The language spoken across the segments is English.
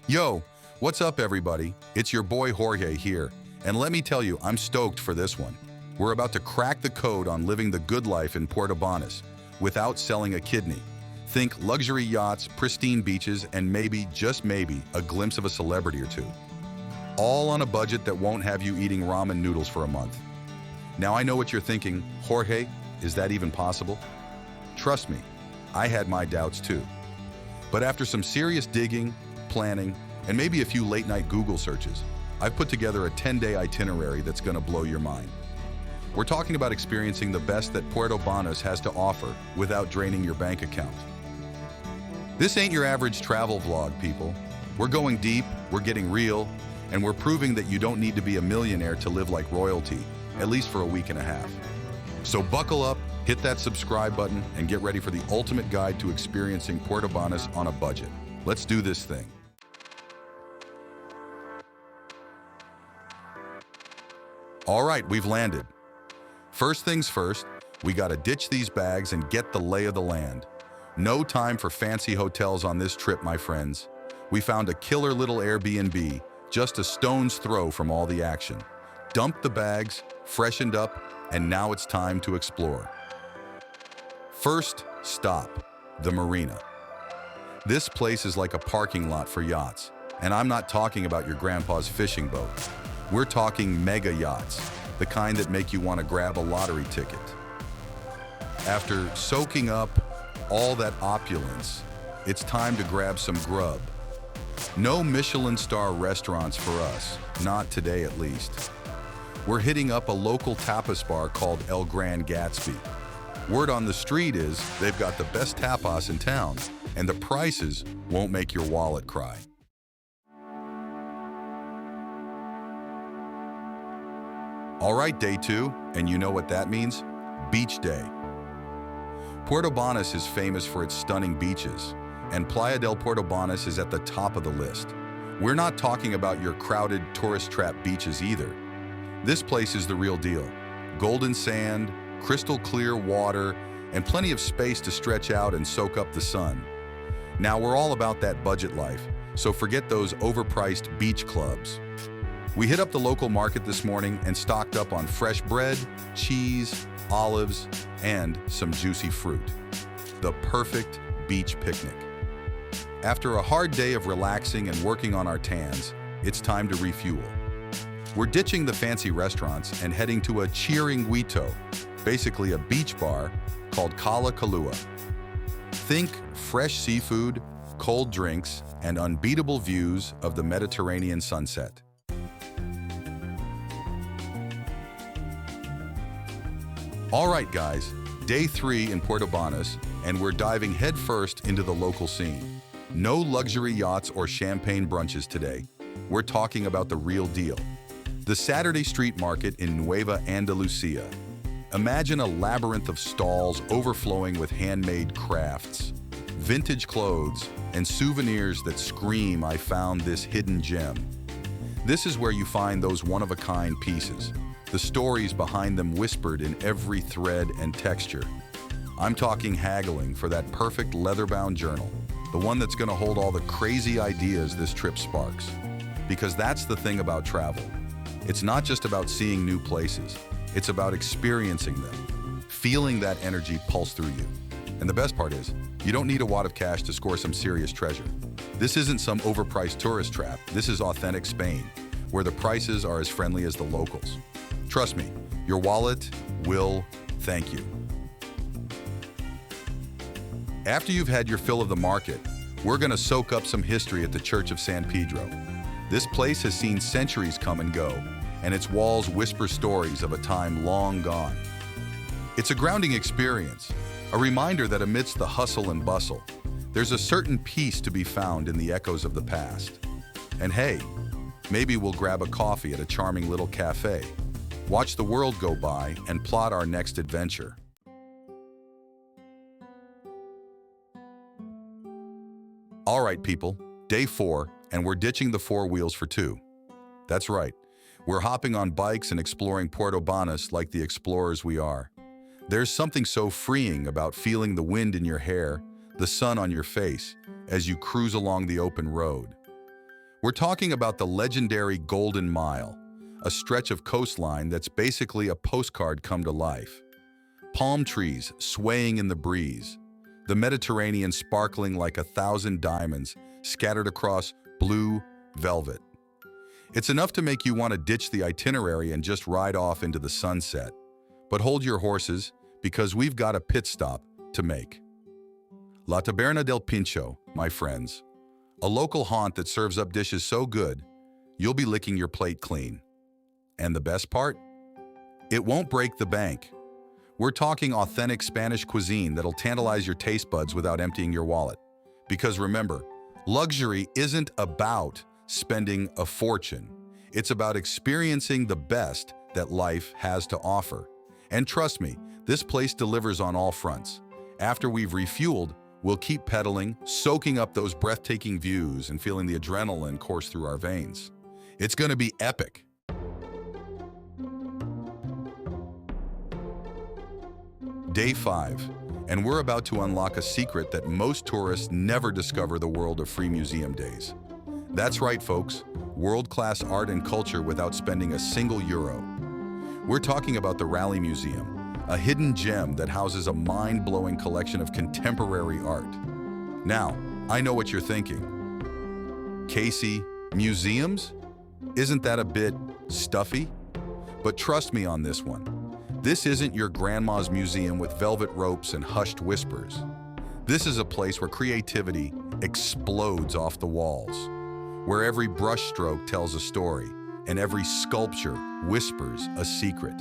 Yo, what's up everybody? It's your boy Jorge here, and let me tell you, I'm stoked for this one. We're about to crack the code on living the good life in Puerto Banus without selling a kidney. Think luxury yachts, pristine beaches, and maybe, just maybe, a glimpse of a celebrity or two. All on a budget that won't have you eating ramen noodles for a month. Now I know what you're thinking, Jorge, is that even possible? Trust me, I had my doubts too. But after some serious digging, planning, and maybe a few late-night Google searches, I've put together a 10-day itinerary that's gonna blow your mind. We're talking about experiencing the best that Puerto Banus has to offer without draining your bank account. This ain't your average travel vlog, people. We're going deep, we're getting real, and we're proving that you don't need to be a millionaire to live like royalty, at least for a week and a half. So buckle up, hit that subscribe button, and get ready for the ultimate guide to experiencing Puerto Banus on a budget. Let's do this thing. All right, we've landed. First things first, we gotta ditch these bags and get the lay of the land. No time for fancy hotels on this trip, my friends. We found a killer little Airbnb, just a stone's throw from all the action. Dumped the bags, freshened up, and now it's time to explore. First stop, the marina. This place is like a parking lot for yachts, and I'm not talking about your grandpa's fishing boat. We're talking mega yachts, the kind that make you want to grab a lottery ticket. After soaking up all that opulence, it's time to grab some grub. No Michelin star restaurants for us, not today at least. We're hitting up a local tapas bar called El Gran Gatsby. Word on the street is they've got the best tapas in town, and the prices won't make your wallet cry. All right, day two, and you know what that means? Beach day. Puerto Banus is famous for its stunning beaches, and Playa del Puerto Banus is at the top of the list. We're not talking about your crowded tourist trap beaches either. This place is the real deal. Golden sand, crystal clear water, and plenty of space to stretch out and soak up the sun. Now we're all about that budget life, so forget those overpriced beach clubs. We hit up the local market this morning and stocked up on fresh bread, cheese, olives, and some juicy fruit. The perfect beach picnic. After a hard day of relaxing and working on our tans, it's time to refuel. We're ditching the fancy restaurants and heading to a chiringuito, basically a beach bar called Cala Kalua. Think fresh seafood, cold drinks, and unbeatable views of the Mediterranean sunset. All right, guys, day 3 in Puerto Banus, and we're diving headfirst into the local scene. No luxury yachts or champagne brunches today. We're talking about the real deal. The Saturday street market in Nueva Andalucia. Imagine a labyrinth of stalls overflowing with handmade crafts, vintage clothes, and souvenirs that scream, "I found this hidden gem." This is where you find those one-of-a-kind pieces, the stories behind them whispered in every thread and texture. I'm talking haggling for that perfect leather-bound journal, the one that's gonna hold all the crazy ideas this trip sparks. Because that's the thing about travel. It's not just about seeing new places, it's about experiencing them, feeling that energy pulse through you. And the best part is, you don't need a wad of cash to score some serious treasure. This isn't some overpriced tourist trap, this is authentic Spain, where the prices are as friendly as the locals. Trust me, your wallet will thank you. After you've had your fill of the market, we're gonna soak up some history at the Church of San Pedro. This place has seen centuries come and go, and its walls whisper stories of a time long gone. It's a grounding experience, a reminder that amidst the hustle and bustle, there's a certain peace to be found in the echoes of the past. And hey, maybe we'll grab a coffee at a charming little cafe, watch the world go by, and plot our next adventure. All right, people, day 4, and we're ditching the 4 wheels for 2. That's right, we're hopping on bikes and exploring Puerto Banus like the explorers we are. There's something so freeing about feeling the wind in your hair, the sun on your face, as you cruise along the open road. We're talking about the legendary Golden Mile, a stretch of coastline that's basically a postcard come to life. Palm trees swaying in the breeze, the Mediterranean sparkling like 1,000 diamonds scattered across blue velvet. It's enough to make you want to ditch the itinerary and just ride off into the sunset. But hold your horses, because we've got a pit stop to make. La Taberna del Pincho, my friends. A local haunt that serves up dishes so good, you'll be licking your plate clean. And the best part? It won't break the bank. We're talking authentic Spanish cuisine that'll tantalize your taste buds without emptying your wallet. Because remember, luxury isn't about spending a fortune. It's about experiencing the best that life has to offer. And trust me, this place delivers on all fronts. After we've refueled, we'll keep pedaling, soaking up those breathtaking views and feeling the adrenaline course through our veins. It's gonna be epic. Day 5, and we're about to unlock a secret that most tourists never discover: the world of free museum days. That's right, folks, world-class art and culture without spending a single euro. We're talking about the Raleigh Museum, a hidden gem that houses a mind-blowing collection of contemporary art. Now, I know what you're thinking. Casey, museums? Isn't that a bit stuffy? But trust me on this one. This isn't your grandma's museum with velvet ropes and hushed whispers. This is a place where creativity explodes off the walls, where every brushstroke tells a story and every sculpture whispers a secret.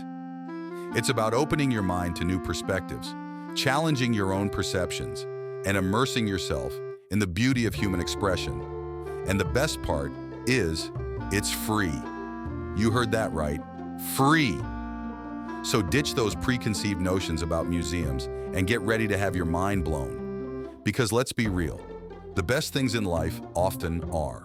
It's about opening your mind to new perspectives, challenging your own perceptions, and immersing yourself in the beauty of human expression. And the best part is, it's free. You heard that right, free. So ditch those preconceived notions about museums and get ready to have your mind blown. Because let's be real, the best things in life often are.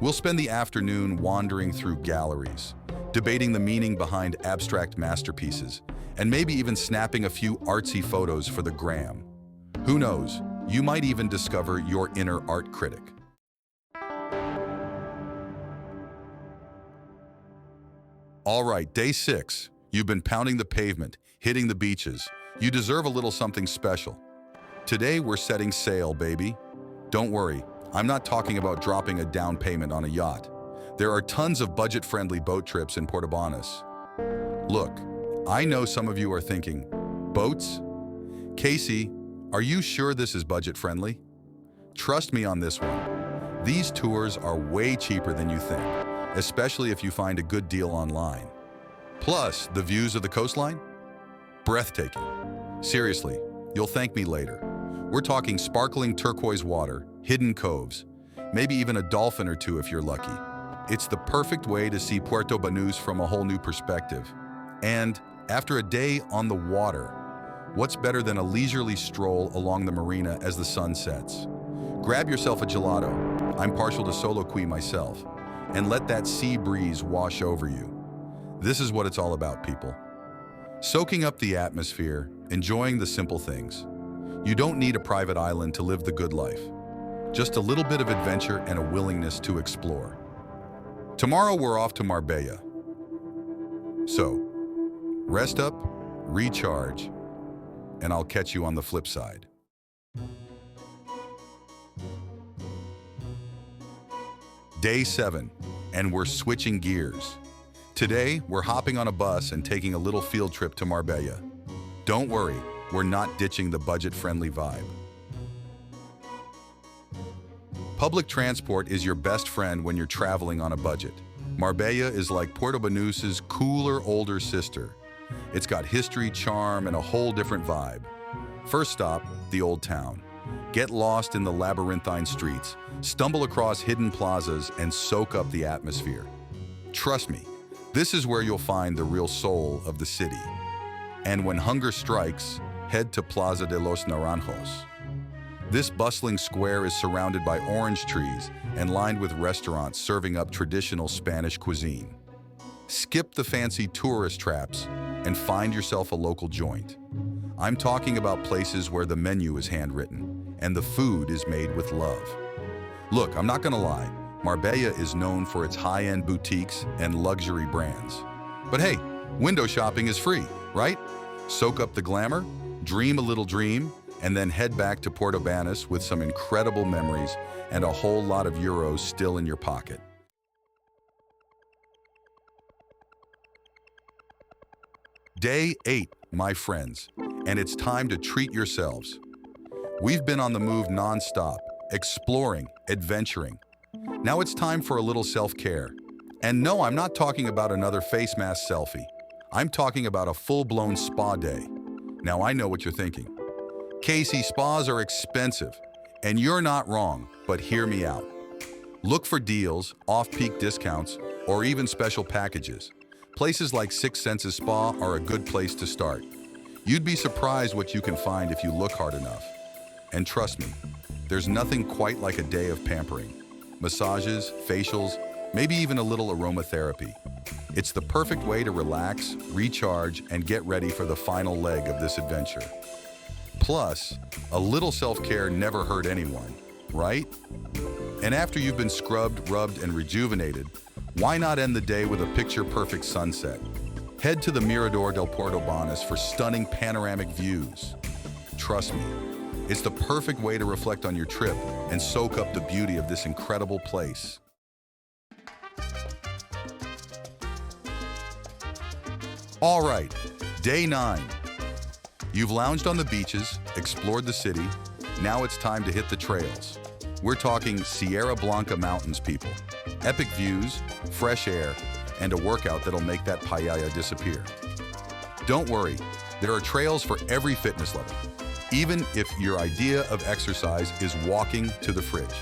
We'll spend the afternoon wandering through galleries, debating the meaning behind abstract masterpieces, and maybe even snapping a few artsy photos for the gram. Who knows, you might even discover your inner art critic. All right, day 6. You've been pounding the pavement, hitting the beaches. You deserve a little something special. Today, we're setting sail, baby. Don't worry, I'm not talking about dropping a down payment on a yacht. There are tons of budget-friendly boat trips in Puerto Banus. Look, I know some of you are thinking, boats? Casey, are you sure this is budget-friendly? Trust me on this one. These tours are way cheaper than you think, especially if you find a good deal online. Plus, the views of the coastline? Breathtaking. Seriously, you'll thank me later. We're talking sparkling turquoise water, hidden coves, maybe even a dolphin or two if you're lucky. It's the perfect way to see Puerto Banus from a whole new perspective. And after a day on the water, what's better than a leisurely stroll along the marina as the sun sets? Grab yourself a gelato, I'm partial to solo qui myself, and let that sea breeze wash over you. This is what it's all about, people. Soaking up the atmosphere, enjoying the simple things. You don't need a private island to live the good life. Just a little bit of adventure and a willingness to explore. Tomorrow we're off to Marbella. So, rest up, recharge, and I'll catch you on the flip side. Day 7, and we're switching gears. Today, we're hopping on a bus and taking a little field trip to Marbella. Don't worry, we're not ditching the budget-friendly vibe. Public transport is your best friend when you're traveling on a budget. Marbella is like Puerto Banus's cooler, older sister. It's got history, charm, and a whole different vibe. First stop, the Old Town. Get lost in the labyrinthine streets, stumble across hidden plazas, and soak up the atmosphere. Trust me, this is where you'll find the real soul of the city. And when hunger strikes, head to Plaza de los Naranjos. This bustling square is surrounded by orange trees and lined with restaurants serving up traditional Spanish cuisine. Skip the fancy tourist traps and find yourself a local joint. I'm talking about places where the menu is handwritten and the food is made with love. Look, I'm not gonna lie, Marbella is known for its high-end boutiques and luxury brands. But hey, window shopping is free, right? Soak up the glamour, dream a little dream, and then head back to Puerto Banus with some incredible memories and a whole lot of euros still in your pocket. Day 8, my friends, and it's time to treat yourselves. We've been on the move non-stop, exploring, adventuring. Now it's time for a little self-care. And no, I'm not talking about another face mask selfie. I'm talking about a full-blown spa day. Now I know what you're thinking. Casey, spas are expensive, and you're not wrong, but hear me out. Look for deals, off-peak discounts, or even special packages. Places like Six Senses Spa are a good place to start. You'd be surprised what you can find if you look hard enough. And trust me, there's nothing quite like a day of pampering. Massages, facials, maybe even a little aromatherapy. It's the perfect way to relax, recharge, and get ready for the final leg of this adventure. Plus, a little self-care never hurt anyone, right? And after you've been scrubbed, rubbed, and rejuvenated, why not end the day with a picture-perfect sunset? Head to the Mirador del Puerto Banus for stunning panoramic views. Trust me, it's the perfect way to reflect on your trip and soak up the beauty of this incredible place. All right, day 9. You've lounged on the beaches, explored the city. Now it's time to hit the trails. We're talking Sierra Blanca Mountains, people. Epic views, fresh air, and a workout that'll make that paella disappear. Don't worry, there are trails for every fitness level, even if your idea of exercise is walking to the fridge.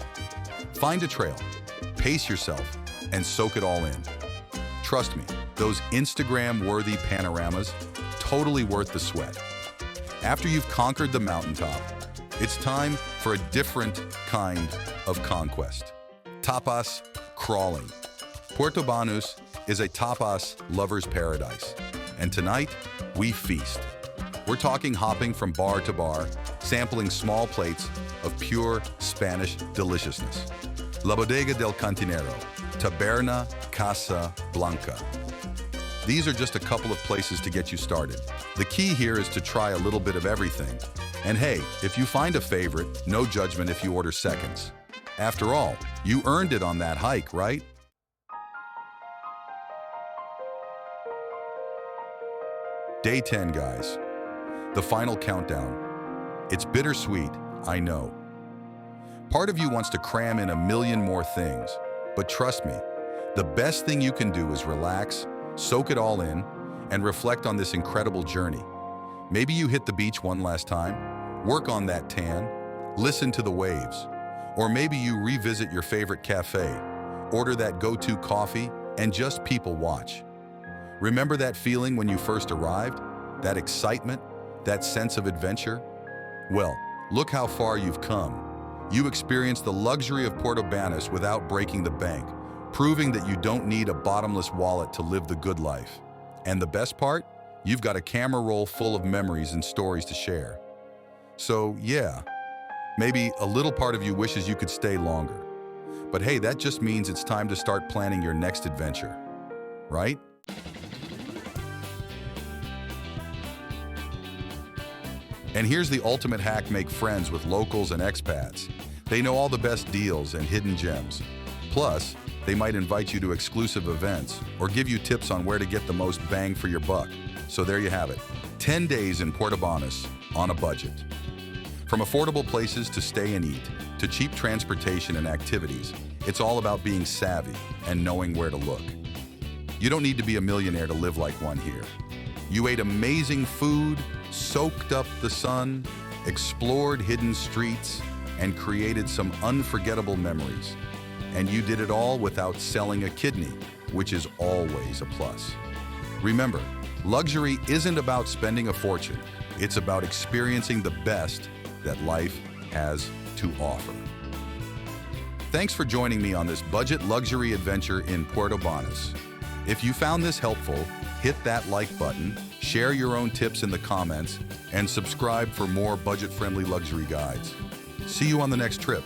Find a trail, pace yourself, and soak it all in. Trust me, those Instagram-worthy panoramas, totally worth the sweat. After you've conquered the mountaintop, it's time for a different kind of conquest. Tapas crawling. Puerto Banus is a tapas lover's paradise, and tonight we feast. We're talking hopping from bar to bar, sampling small plates of pure Spanish deliciousness. La Bodega del Cantinero, Taberna Casa Blanca. These are just a couple of places to get you started. The key here is to try a little bit of everything. And hey, if you find a favorite, no judgment if you order seconds. After all, you earned it on that hike, right? Day 10, guys. The final countdown. It's bittersweet, I know. Part of you wants to cram in a million more things, but trust me, the best thing you can do is relax, soak it all in, and reflect on this incredible journey. Maybe you hit the beach one last time, work on that tan, listen to the waves, or maybe you revisit your favorite cafe, order that go-to coffee, and just people watch. Remember that feeling when you first arrived? That excitement? That sense of adventure? Well, look how far you've come. You experienced the luxury of Puerto Banus without breaking the bank, proving that you don't need a bottomless wallet to live the good life. And the best part? You've got a camera roll full of memories and stories to share. So yeah, maybe a little part of you wishes you could stay longer. But hey, that just means it's time to start planning your next adventure, right? And here's the ultimate hack: make friends with locals and expats. They know all the best deals and hidden gems. Plus, they might invite you to exclusive events or give you tips on where to get the most bang for your buck. So there you have it, 10 days in Puerto Banus on a budget. From affordable places to stay and eat, to cheap transportation and activities, it's all about being savvy and knowing where to look. You don't need to be a millionaire to live like one here. You ate amazing food, soaked up the sun, explored hidden streets, and created some unforgettable memories. And you did it all without selling a kidney, which is always a plus. Remember, luxury isn't about spending a fortune. It's about experiencing the best that life has to offer. Thanks for joining me on this budget luxury adventure in Puerto Banus. If you found this helpful, hit that like button, share your own tips in the comments, and subscribe for more budget-friendly luxury guides. See you on the next trip.